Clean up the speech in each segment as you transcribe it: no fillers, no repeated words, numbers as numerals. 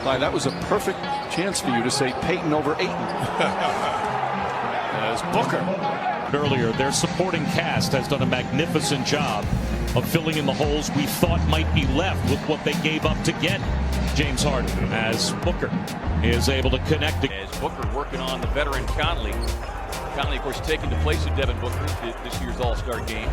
That was a perfect chance for you to say Peyton over Ayton. As Booker. Earlier, their supporting cast has done a magnificent job of filling in the holes we thought might be left with what they gave up to get James Harden, as Booker is able to connect. As Booker working on the veteran Conley. Conley, of course, taking the place of Devin Booker this year's All-Star game.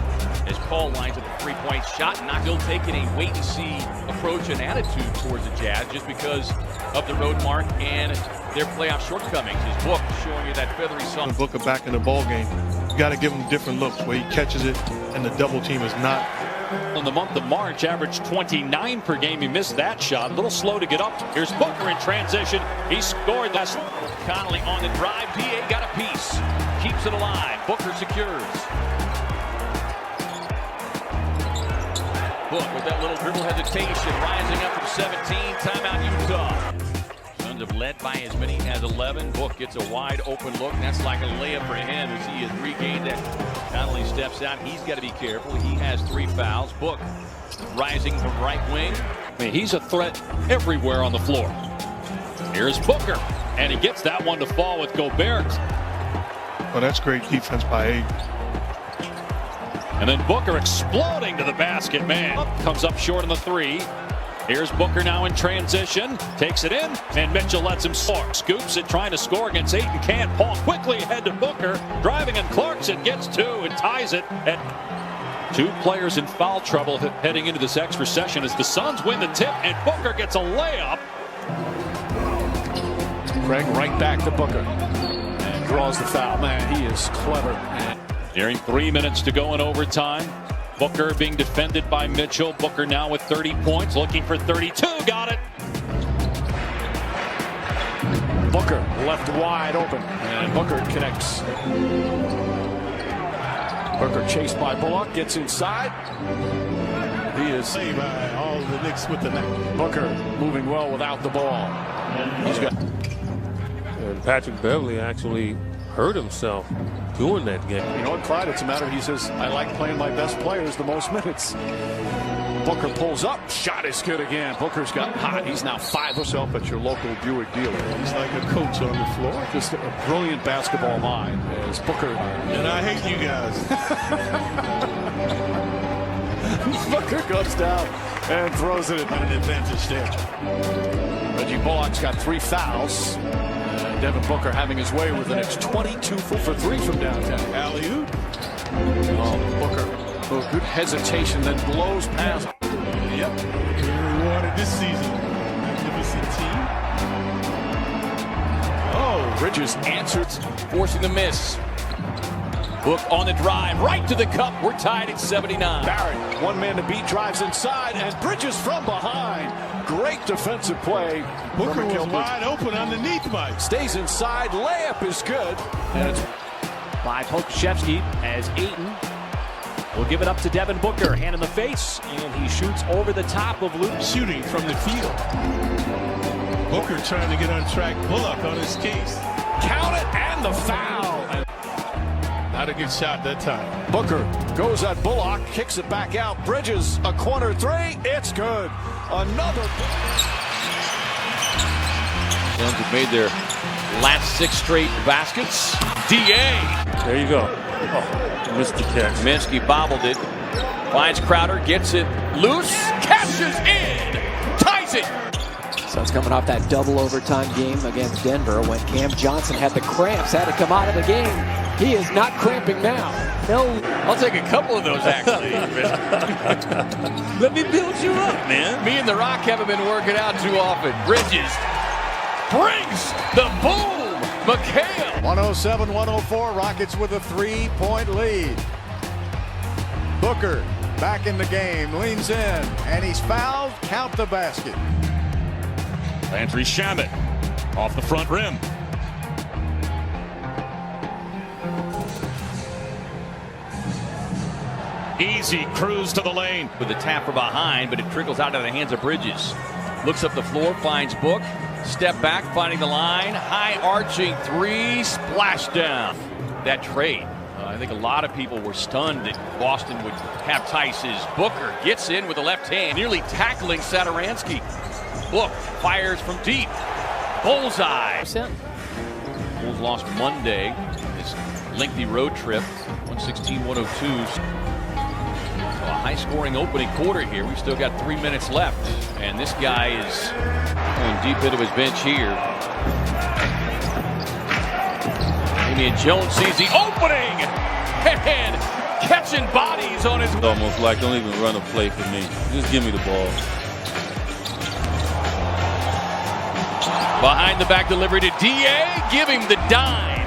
As Paul lines up a three-point shot, not still taking a wait-and-see approach and attitude towards the Jazz just because of the road mark and their playoff shortcomings. As Book showing you that feathery song. Booker back in the ball game. You got to give him different looks where he catches it and the double team is not. In the month of March, averaged 29 per game. He missed that shot. A little slow to get up. Here's Booker in transition. He scored last. Conley on the drive. DA got a piece. Keeps it alive. Booker secures. Book with that little dribble hesitation. Rising up from 17. Timeout Utah. Suns have led by as many as 11. Book gets a wide open look. That's like a layup for him as he has regained that. Conley steps out. He's got to be careful. He has 3 fouls. Book rising from right wing. I mean, he's a threat everywhere on the floor. Here's Booker, and he gets that one to fall with Gobert. Well, that's great defense by Ayton. And then Booker exploding to the basket. Man, comes up short on the 3. Here's Booker now in transition, takes it in, and Mitchell lets him score. Scoops it, trying to score against Ayton, can't. Paul quickly ahead to Booker, driving, and Clarkson gets 2 and ties it at 2 players in foul trouble heading into this extra session as the Suns win the tip, and Booker gets a layup. Craig right back to Booker and draws the foul. Man, he is clever. Nearing 3 minutes to go in overtime. Booker being defended by Mitchell. Booker now with 30 points, looking for 32. Got it. Booker left wide open, and Booker connects. Booker chased by Bullock, gets inside. He is saved by all the Knicks with the net. Booker moving well without the ball. He's got. And Patrick Beverly actually hurt himself doing that game. You know what, Clyde? It's a matter. He says, I like playing my best players the most minutes. Booker pulls up. Shot is good again. Booker's got hot. He's now 5 yourself at your local Buick dealer. He's like a coach on the floor. Just a brilliant basketball mind as Booker. And I hate you guys. Booker goes down and throws it at an advantage there. Reggie Bullock's got 3 fouls. Devin Booker having his way with the next 22 for 3 from downtown. Alley-oop. Oh, Booker. Oh, good hesitation, then blows past. Yep. Rewarded this season. Magnificent team. Oh, Bridges answered, Forcing the miss. Book on the drive, right to the cup. We're tied at 79. Barrett, one man to beat, drives inside, and Bridges from behind. Great defensive play. Booker was wide open underneath Mike. Stays inside, layup is good. And it's by Pokusevski as Ayton will give it up to Devin Booker. Hand in the face, and he shoots over the top of Luke. Shooting from the field. Booker trying to get on track. Bullock on his case. count it, and the foul. Not a good shot that time. Booker goes at Bullock, kicks it back out. Bridges, a corner 3. It's good. Another. Suns have made their last 6 straight baskets. DA. There you go. Oh, missed the catch. Minsky bobbled it. Finds Crowder, gets it loose, catches in, ties it. Suns coming off that double overtime game against Denver when Cam Johnson had the cramps, had to come out of the game. He is not cramping now. No. I'll take a couple of those, actually. Let me build you up, man. Me and The Rock haven't been working out too often. Bridges brings the boom. McHale. 107-104, Rockets with a 3-point lead. Booker back in the game, leans in, and he's fouled. Count the basket. Landry Shamet off the front rim. Easy cruise to the lane. With a tap from behind, but it trickles out of the hands of Bridges. Looks up the floor, finds Book. Step back, finding the line. High arching 3, splash down. That trade. I think a lot of people were stunned that Boston would have Tice's. Booker gets in with the left hand, nearly tackling Satoransky. Book fires from deep. Bullseye. Bulls lost Monday. This lengthy road trip. 116-102. So a high-scoring opening quarter here. We've still got 3 minutes left. And this guy is going deep into his bench here. Damian Jones sees the opening and catching bodies on his. It's almost like don't even run a play for me. Just give me the ball. Behind the back delivery to DA. Give him the dime.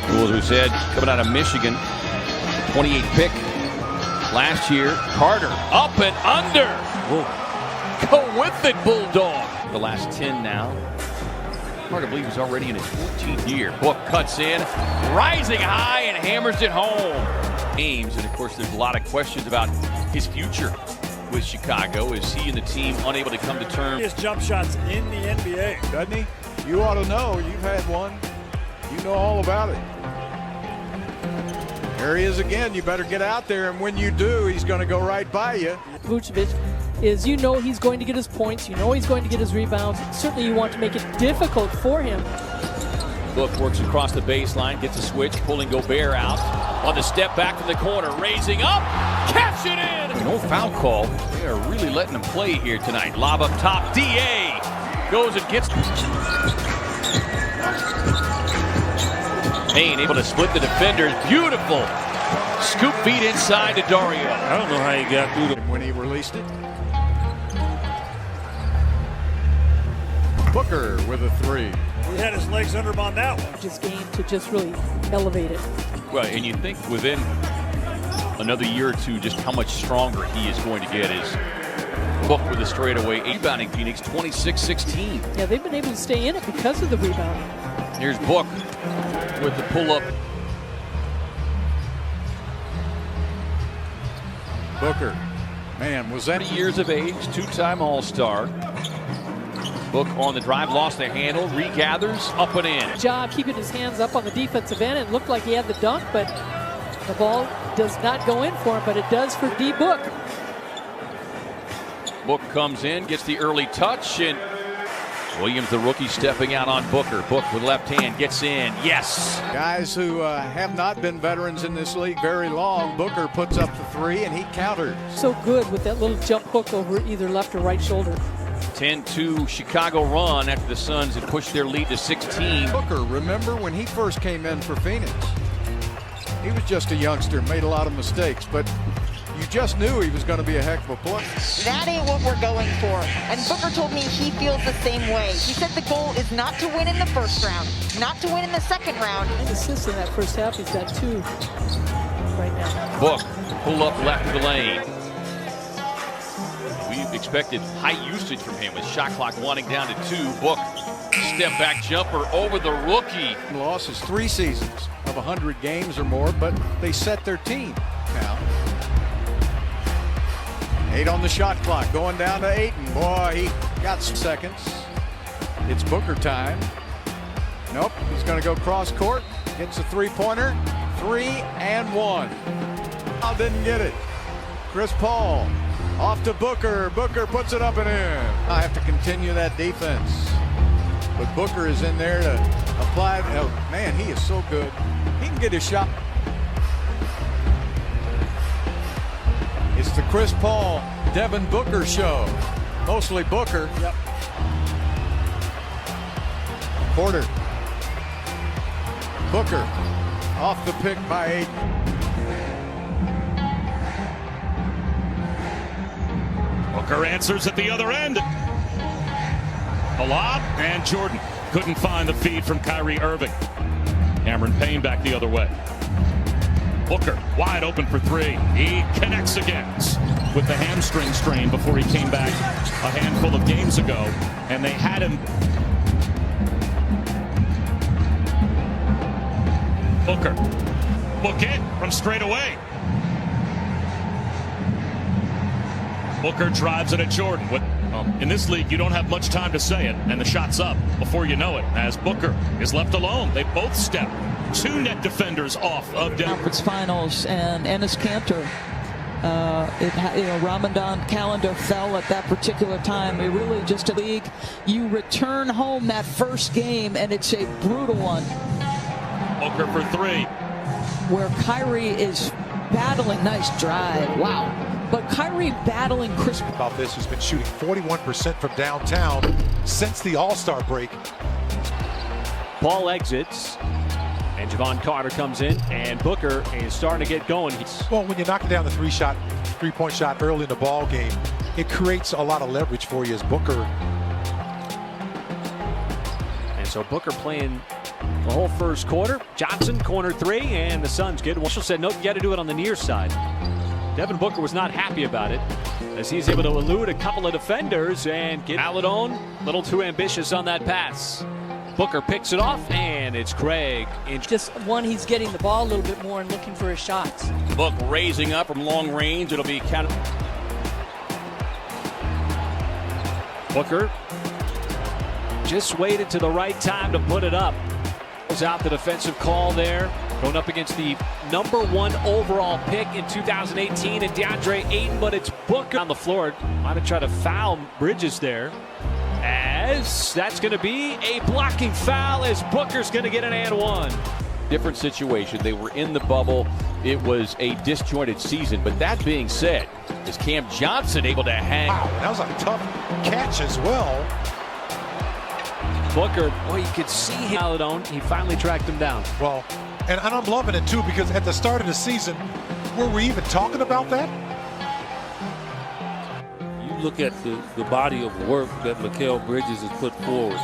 As we said, coming out of Michigan, 28 pick last year. Carter up and under. Whoa. Go with it, Bulldog. The last 10 now. Hard to believe he's already in his 14th year. Book cuts in, rising high and hammers it home. Games, and of course there's a lot of questions about his future with Chicago. Is he and the team unable to come to terms? His jump shots in the NBA, Doesn't he? You ought to know. You've had one. You know all about it. There he is again. You better get out there, and when you do, he's going to go right by you. Vucevic is, you know, he's going to get his points. You know he's going to get his rebounds. Certainly you want to make it difficult for him. Book works across the baseline, gets a switch, pulling Gobert out. On the step back from the corner, raising up, catch it in! No foul call. They are really letting him play here tonight. Lob up top, DA goes and gets. Payne able to split the defenders. Beautiful scoop feed inside to Dario. I don't know how he got through the. When he released it. Booker with a three. he had his legs under him on that one. His game to just really elevate it. Well, and you think within another year or two just how much stronger he is going to get is Book with a straightaway. Rebounding Phoenix 26-16. Yeah, they've been able to stay in it because of the rebounding. Here's Book with the pull-up. Booker, man, was that 30 years of age, two-time All-Star. Book on the drive, lost the handle, regathers, up and in. Job keeping his hands up on the defensive end. It looked like he had the dunk, but the ball does not go in for him, but it does for D. Book. Book comes in, gets the early touch, and Williams, the rookie, stepping out on Booker. Book with left hand, gets in, yes. guys who have not been veterans in this league very long? Booker puts up the three, and he countered. So good with that little jump hook over either left or right shoulder. 10-2 Chicago run after the Suns had pushed their lead to 16. Booker, remember when he first came in for Phoenix? He was just a youngster, made a lot of mistakes, but you just knew he was going to be a heck of a player. That ain't what we're going for. And Booker told me he feels the same way. He said the goal is not to win in the first round, not to win in the second round. And assists in that first half, he's got 2 right now. Book, pull up left of the lane. We expected high usage from him with shot clock winding down to 2. Book, step back jumper over the rookie. Losses 3 seasons of 100 games or more, but they set their team now. 8 on the shot clock, going down to Ayton. Boy, he got some seconds. It's Booker time. Nope, he's going to go cross court. Gets a three-pointer. 3 and 1. Oh, didn't get it. Chris Paul off to Booker. Booker puts it up and in. I have to continue that defense. But Booker is in there to apply. Oh, man, he is so good. He can get his shot. It's the Chris Paul, Devin Booker show. Mostly Booker. Yep. Porter. Booker off the pick by Ayton. Booker answers at the other end. A lob, and Jordan couldn't find the feed from Kyrie Irving. Cameron Payne back the other way. Booker wide open for 3. He connects again with the hamstring strain before he came back a handful of games ago, and they had him. Booker, book it from straight away. Booker drives it at Jordan. In this league, you don't have much time to say it, and the shot's up before you know it, as Booker is left alone. They both step. 2 net defenders off of Denver. Conference Finals, and Enes Kanter Ramadan calendar fell at that particular time. It really just a league. You return home that first game, and it's a brutal one. Booker for three. Where Kyrie is battling, nice drive. Wow. But Kyrie battling Chris. About this, who's been shooting 41% from downtown since the All-Star break. Ball exits, and Javon Carter comes in, and Booker is starting to get going. Well, when you're knocking down the three-point shot early in the ball game, it creates a lot of leverage for you as Booker. And so Booker playing the whole first quarter. Johnson, corner three, and the Suns get it. Marshall said, nope, you got to do it on the near side. Devin Booker was not happy about it, as he's able to elude a couple of defenders and get Aladone a little too ambitious on that pass. Booker picks it off, and it's Craig. Just one, he's getting the ball a little bit more and looking for his shots. Book raising up from long range. It'll be counted. Booker just waited to the right time to put it up. Was out the defensive call there. Going up against the #1 overall pick in 2018 and DeAndre Ayton, but it's Booker on the floor. Might have tried to foul Bridges there. As that's going to be a blocking foul, as Booker's going to get an and one. Different situation. They were in the bubble. It was a disjointed season. But that being said, is Cam Johnson able to hang? Wow, that was a tough catch as well. Booker, boy, you could see him. Aladone, he finally tracked him down. Well, and I'm loving it too, because at the start of the season, were we even talking about that? You look at the body of work that Mikal Bridges has put forward.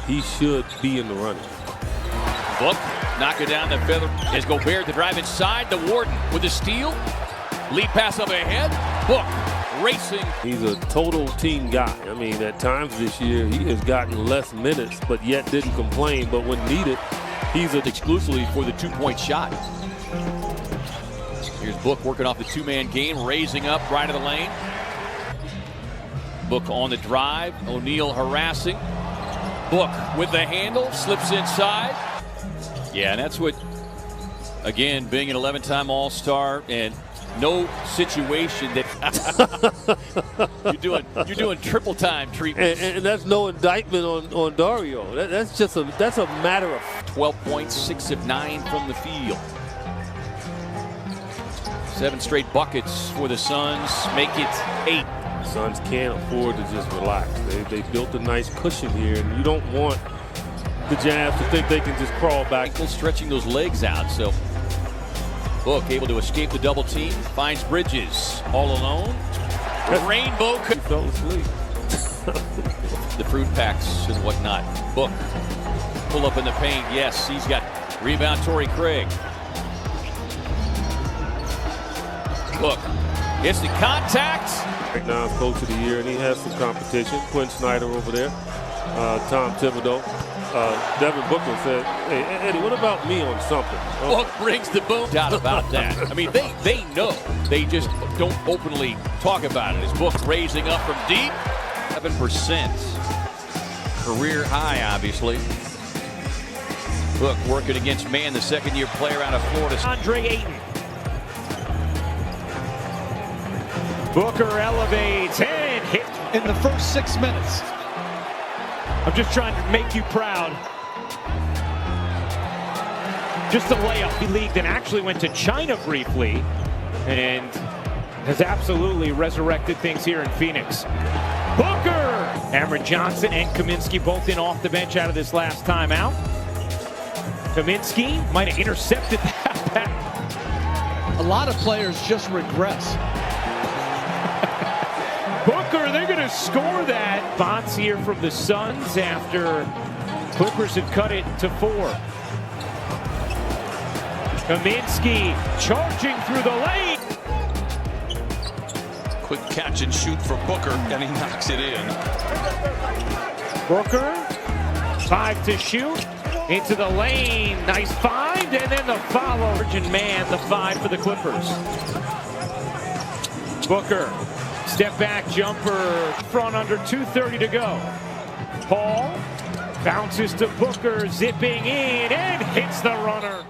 He should be in the running. Book, knock it down the feather. As Gobert to drive inside, the Warden with a steal. Lead pass up ahead. Book racing. He's a total team guy. I mean, at times this year, he has gotten less minutes, but yet didn't complain. But when needed, he's exclusively for the two-point shot. Here's Book working off the two-man game, raising up right of the lane. Book on the drive. O'Neal harassing. Book with the handle, slips inside. Yeah, and that's what, again, being an 11-time All-Star and no situation that you're doing triple time treatment. And that's no indictment on Dario. That's a matter of 12 points, 6 of 9 from the field. 7 straight buckets for the Suns, make it 8. The Suns can't afford to just relax. They built a nice cushion here, and you don't want the Jazz to think they can just crawl back. Ankle stretching those legs out, so Book able to escape the double team, finds Bridges all alone. Rainbow he fell asleep. The fruit packs and whatnot. Book pull up in the paint. Yes, he's got rebound. Torrey Craig. Book hits the contact. Right now, he's coach of the year, and he has some competition. Quinn Snyder over there, Tom Thibodeau. Devin Booker said, hey, Eddie, what about me on something? Book brings the boom. Doubt about that. I mean, they know. They just don't openly talk about it. As Book raising up from deep. 7%. Career high, obviously. Book working against the second-year player out of Florida. DeAndre Ayton. Booker elevates and hit in the first 6 minutes. I'm just trying to make you proud. Just a layup. He leagued and actually went to China briefly and has absolutely resurrected things here in Phoenix. Booker! Cameron Johnson and Kaminsky both in off the bench out of this last timeout. Kaminsky might have intercepted that pass. A lot of players just regress. Booker, they're going to score that. Bonds here from the Suns after Clippers have cut it to 4. Kaminsky charging through the lane. Quick catch and shoot for Booker, and he knocks it in. Booker, 5 to shoot, into the lane. Nice find, and then the follow. Virgin man, the 5 for the Clippers. Booker. Step back jumper, front under 2:30 to go. Paul bounces to Booker, zipping in and hits the runner.